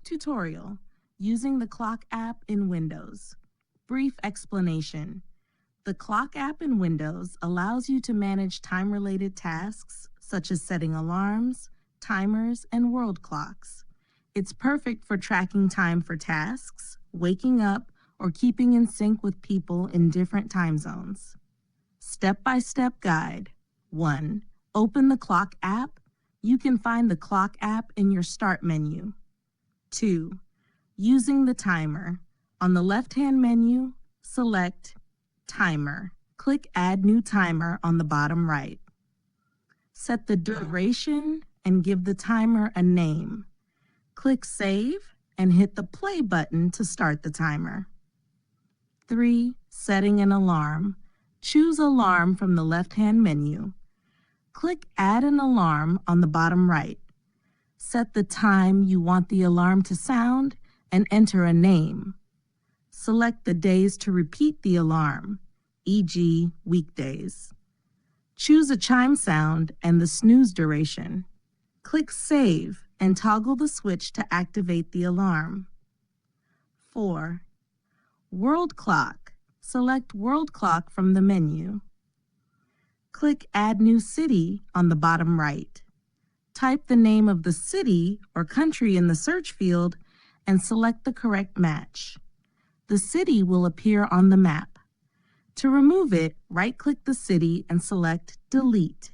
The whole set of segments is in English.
Tutorial: Using the Clock app in Windows. Brief explanation. The Clock app in Windows allows you to manage time-related tasks such as setting alarms, timers, and world clocks. It's perfect for tracking time for tasks, waking up, or keeping in sync with people in different time zones. Step-by-step guide. 1. Open the Clock app. You can find the Clock app in your Start menu. 2. Using the timer. On the left-hand menu, select Timer. Click Add New Timer on the bottom right. Set the duration and give the timer a name. Click Save and hit the Play button to start the timer. 3. Setting an alarm. Choose Alarm from the left-hand menu. Click Add an Alarm on the bottom right. Set the time you want the alarm to sound and enter a name. Select the days to repeat the alarm, e.g. weekdays. Choose a chime sound and the snooze duration. Click Save and toggle the switch to activate the alarm. 4. World Clock. Select World Clock from the menu. Click Add New City on the bottom right. Type the name of the city or country in the search field and select the correct match. The city will appear on the map. To remove it, right-click the city and select Delete.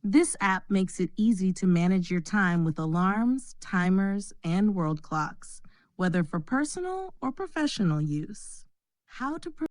This app makes it easy to manage your time with alarms, timers, and world clocks, whether for personal or professional use. How to